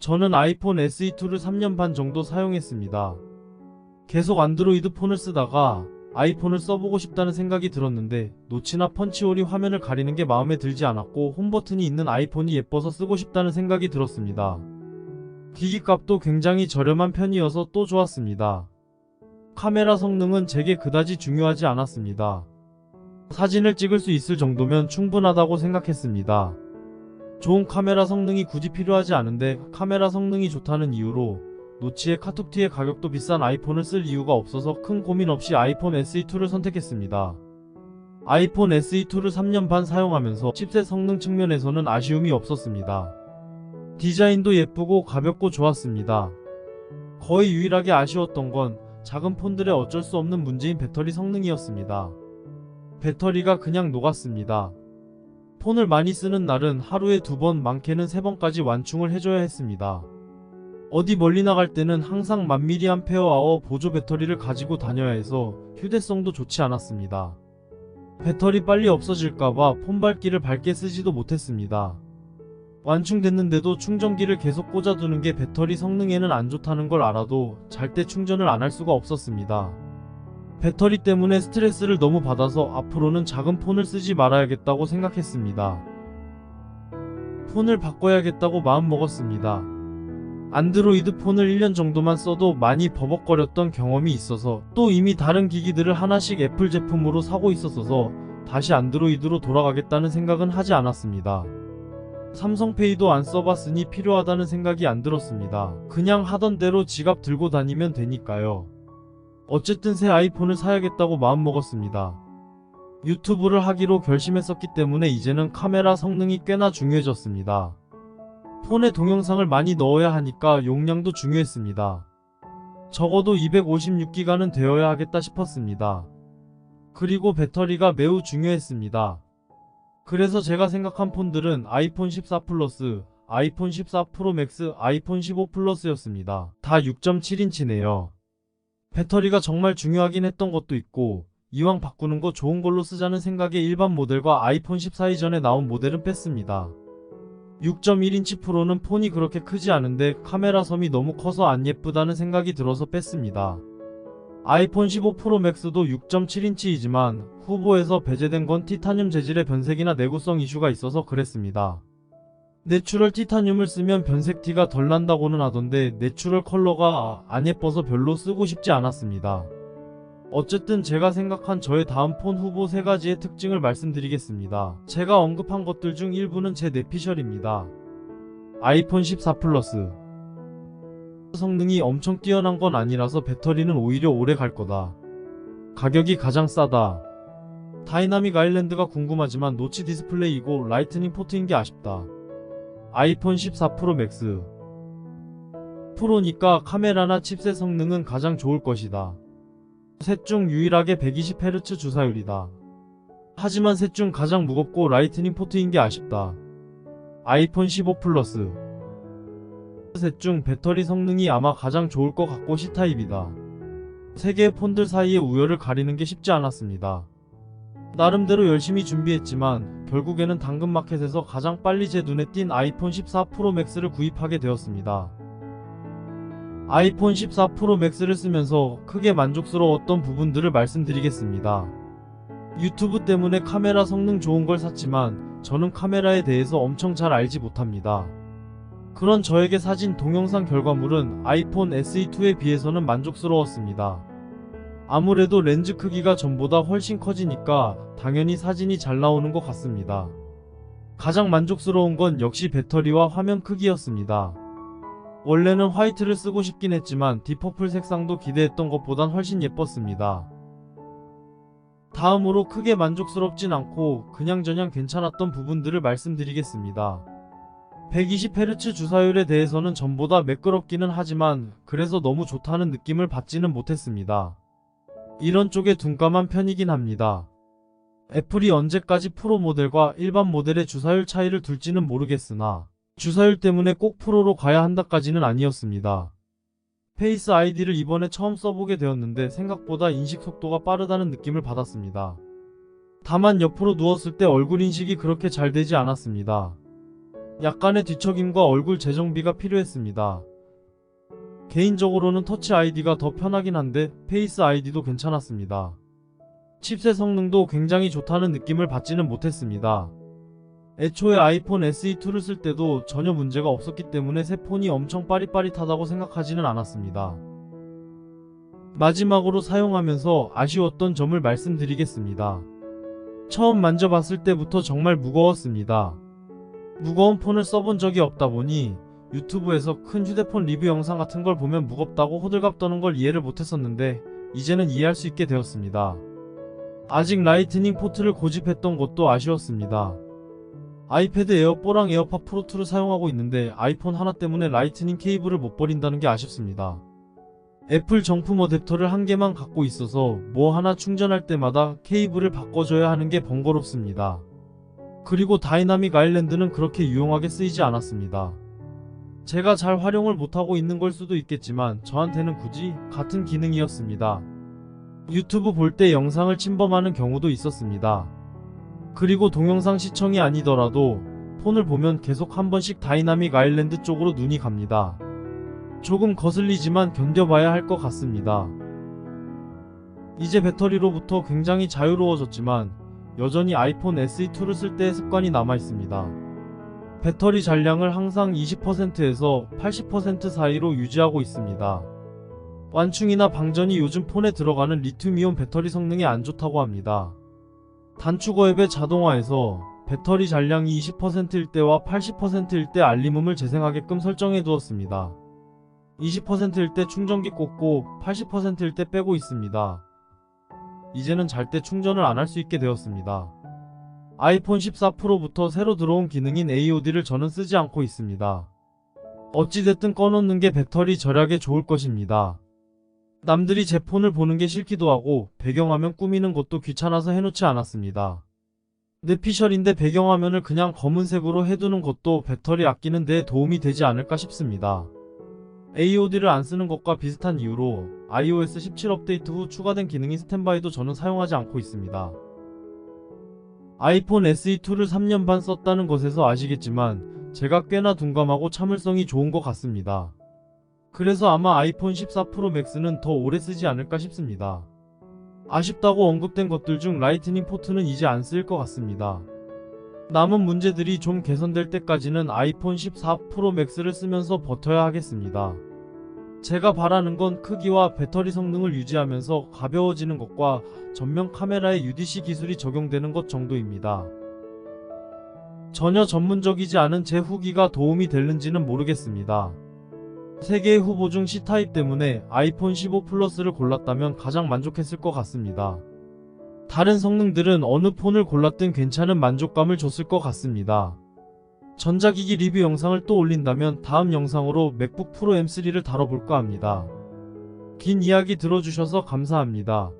저는 아이폰 SE2를 3년 반 정도 사용했습니다. 계속 안드로이드 폰을 쓰다가 아이폰을 써보고 싶다는 생각이 들었는데 노치나 펀치홀이 화면을 가리는 게 마음에 들지 않았고 홈버튼이 있는 아이폰이 예뻐서 쓰고 싶다는 생각이 들었습니다. 기기값도 굉장히 저렴한 편이어서 또 좋았습니다. 카메라 성능은 제게 그다지 중요하지 않았습니다. 사진을 찍을 수 있을 정도면 충분하다고 생각했습니다. 좋은 카메라 성능이 굳이 필요하지 않은데 카메라 성능이 좋다는 이유로 노치의 카툭티의 가격도 비싼 아이폰을 쓸 이유가 없어서 큰 고민 없이 아이폰 SE2를 선택했습니다. 아이폰 SE2를 3년 반 사용하면서 칩셋 성능 측면에서는 아쉬움이 없었습니다. 디자인도 예쁘고 가볍고 좋았습니다. 거의 유일하게 아쉬웠던 건 작은 폰들의 어쩔 수 없는 문제인 배터리 성능이었습니다. 배터리가 그냥 녹았습니다. 폰을 많이 쓰는 날은 하루에 2번, 많게는 3번까지 완충을 해줘야 했습니다. 어디 멀리 나갈 때는 항상 1000mAh 보조 배터리를 가지고 다녀야 해서 휴대성도 좋지 않았습니다. 배터리 빨리 없어질까봐 폰밟기를 밝게 쓰지도 못했습니다. 완충됐는데도 충전기를 계속 꽂아두는 게 배터리 성능에는 안 좋다는 걸 알아도 잘 때 충전을 안 할 수가 없었습니다. 배터리 때문에 스트레스를 너무 받아서 앞으로는 작은 폰을 쓰지 말아야겠다고 생각했습니다. 폰을 바꿔야겠다고 마음먹었습니다. 안드로이드 폰을 1년 정도만 써도 많이 버벅거렸던 경험이 있어서 또 이미 다른 기기들을 하나씩 애플 제품으로 사고 있었어서 다시 안드로이드로 돌아가겠다는 생각은 하지 않았습니다. 삼성페이도 안 써봤으니 필요하다는 생각이 안 들었습니다. 그냥 하던 대로 지갑 들고 다니면 되니까요. 어쨌든 새 아이폰을 사야겠다고 마음먹었습니다. 유튜브를 하기로 결심했었기 때문에 이제는 카메라 성능이 꽤나 중요해졌습니다. 폰에 동영상을 많이 넣어야 하니까 용량도 중요했습니다. 적어도 256기가는 되어야 하겠다 싶었습니다. 그리고 배터리가 매우 중요했습니다. 그래서 제가 생각한 폰들은 아이폰 14 플러스, 아이폰 14 프로 맥스, 아이폰 15 플러스였습니다. 다 6.7인치네요. 배터리가 정말 중요하긴 했던 것도 있고 이왕 바꾸는 거 좋은 걸로 쓰자는 생각에 일반 모델과 아이폰 14 이전에 나온 모델은 뺐습니다. 6.1인치 프로는 폰이 그렇게 크지 않은데 카메라 섬이 너무 커서 안 예쁘다는 생각이 들어서 뺐습니다. 아이폰 15 프로 맥스도 6.7인치이지만 후보에서 배제된 건 티타늄 재질의 변색이나 내구성 이슈가 있어서 그랬습니다. 내추럴 티타늄을 쓰면 변색티가 덜 난다고는 하던데 내추럴 컬러가 안 예뻐서 별로 쓰고 싶지 않았습니다. 어쨌든 제가 생각한 저의 다음 폰 후보 3가지의 특징을 말씀드리겠습니다. 제가 언급한 것들 중 일부는 제 뇌피셜입니다. 아이폰 14 플러스. 성능이 엄청 뛰어난 건 아니라서 배터리는 오히려 오래 갈 거다. 가격이 가장 싸다. 다이나믹 아일랜드가 궁금하지만 노치 디스플레이이고 라이트닝 포트인 게 아쉽다. 아이폰 14 프로 맥스. 프로니까 카메라나 칩셋 성능은 가장 좋을 것이다. 셋 중 유일하게 120Hz 주사율이다. 하지만 셋 중 가장 무겁고 라이트닝 포트인 게 아쉽다. 아이폰 15 플러스. 셋 중 배터리 성능이 아마 가장 좋을 것 같고 C타입이다. 세 개의 폰들 사이의 우열을 가리는 게 쉽지 않았습니다. 나름대로 열심히 준비했지만 결국에는 당근마켓에서 가장 빨리 제 눈에 띈 아이폰 14 프로 맥스를 구입하게 되었습니다. 아이폰 14 프로 맥스를 쓰면서 크게 만족스러웠던 부분들을 말씀드리겠습니다. 유튜브 때문에 카메라 성능 좋은 걸 샀지만 저는 카메라에 대해서 엄청 잘 알지 못합니다. 그런 저에게 사진 동영상 결과물은 아이폰 SE2에 비해서는 만족스러웠습니다. 아무래도 렌즈 크기가 전보다 훨씬 커지니까 당연히 사진이 잘 나오는 것 같습니다. 가장 만족스러운 건 역시 배터리와 화면 크기였습니다. 원래는 화이트를 쓰고 싶긴 했지만 딥퍼플 색상도 기대했던 것보단 훨씬 예뻤습니다. 다음으로 크게 만족스럽진 않고 그냥저냥 괜찮았던 부분들을 말씀드리겠습니다. 120Hz 주사율에 대해서는 전보다 매끄럽기는 하지만 그래서 너무 좋다는 느낌을 받지는 못했습니다. 이런 쪽에 둔감한 편이긴 합니다. 애플이 언제까지 프로 모델과 일반 모델의 주사율 차이를 둘지는 모르겠으나 주사율 때문에 꼭 프로로 가야 한다까지는 아니었습니다. 페이스 아이디를 이번에 처음 써보게 되었는데 생각보다 인식 속도가 빠르다는 느낌을 받았습니다. 다만 옆으로 누웠을 때 얼굴 인식이 그렇게 잘 되지 않았습니다. 약간의 뒤척임과 얼굴 재정비가 필요했습니다. 개인적으로는 터치 아이디가 더 편하긴 한데 페이스 아이디도 괜찮았습니다. 칩셋 성능도 굉장히 좋다는 느낌을 받지는 못했습니다. 애초에 아이폰 SE2를 쓸 때도 전혀 문제가 없었기 때문에 새 폰이 엄청 빠릿빠릿하다고 생각하지는 않았습니다. 마지막으로 사용하면서 아쉬웠던 점을 말씀드리겠습니다. 처음 만져봤을 때부터 정말 무거웠습니다. 무거운 폰을 써본 적이 없다 보니 유튜브에서 큰 휴대폰 리뷰 영상 같은 걸 보면 무겁다고 호들갑 떠는 걸 이해를 못했었는데 이제는 이해할 수 있게 되었습니다. 아직 라이트닝 포트를 고집했던 것도 아쉬웠습니다. 아이패드 에어 4랑 에어팟 프로 2를 사용하고 있는데 아이폰 하나 때문에 라이트닝 케이블을 못 버린다는 게 아쉽습니다. 애플 정품 어댑터를 한 개만 갖고 있어서 뭐 하나 충전할 때마다 케이블을 바꿔줘야 하는 게 번거롭습니다. 그리고 다이나믹 아일랜드는 그렇게 유용하게 쓰이지 않았습니다. 제가 잘 활용을 못하고 있는 걸 수도 있겠지만 저한테는 굳이 같은 기능이었습니다. 유튜브 볼 때 영상을 침범하는 경우도 있었습니다. 그리고 동영상 시청이 아니더라도 폰을 보면 계속 한 번씩 다이나믹 아일랜드 쪽으로 눈이 갑니다. 조금 거슬리지만 견뎌봐야 할 것 같습니다. 이제 배터리로부터 굉장히 자유로워졌지만 여전히 아이폰 SE2를 쓸 때의 습관이 남아있습니다. 배터리 잔량을 항상 20%에서 80% 사이로 유지하고 있습니다. 완충이나 방전이 요즘 폰에 들어가는 리튬이온 배터리 성능이 안 좋다고 합니다. 단축 앱의 자동화에서 배터리 잔량이 20%일 때와 80%일 때 알림음을 재생하게끔 설정해 두었습니다. 20%일 때 충전기 꽂고 80%일 때 빼고 있습니다. 이제는 잘 때 충전을 안 할 수 있게 되었습니다. 아이폰 14 프로부터 새로 들어온 기능인 AOD를 저는 쓰지 않고 있습니다. 어찌됐든 꺼놓는 게 배터리 절약에 좋을 것입니다. 남들이 제 폰을 보는 게 싫기도 하고 배경화면 꾸미는 것도 귀찮아서 해놓지 않았습니다. 내 피셜인데 배경화면을 그냥 검은색으로 해두는 것도 배터리 아끼는 데 도움이 되지 않을까 싶습니다. AOD를 안 쓰는 것과 비슷한 이유로 iOS 17 업데이트 후 추가된 기능인 스탠바이도 저는 사용하지 않고 있습니다. 아이폰 SE2를 3년 반 썼다는 것에서 아시겠지만 제가 꽤나 둔감하고 참을성이 좋은 것 같습니다. 그래서 아마 아이폰 14 프로 맥스는 더 오래 쓰지 않을까 싶습니다. 아쉽다고 언급된 것들 중 라이트닝 포트는 이제 안 쓰일 것 같습니다. 남은 문제들이 좀 개선될 때까지는 아이폰 14 프로 맥스를 쓰면서 버텨야 하겠습니다. 제가 바라는 건 크기와 배터리 성능을 유지하면서 가벼워지는 것과 전면 카메라에 UDC 기술이 적용되는 것 정도입니다. 전혀 전문적이지 않은 제 후기가 도움이 될는지는 모르겠습니다. 3개의 후보 중 C타입 때문에 아이폰 15 플러스를 골랐다면 가장 만족했을 것 같습니다. 다른 성능들은 어느 폰을 골랐든 괜찮은 만족감을 줬을 것 같습니다. 전자기기 리뷰 영상을 또 올린다면 다음 영상으로 맥북 프로 M3를 다뤄볼까 합니다. 긴 이야기 들어주셔서 감사합니다.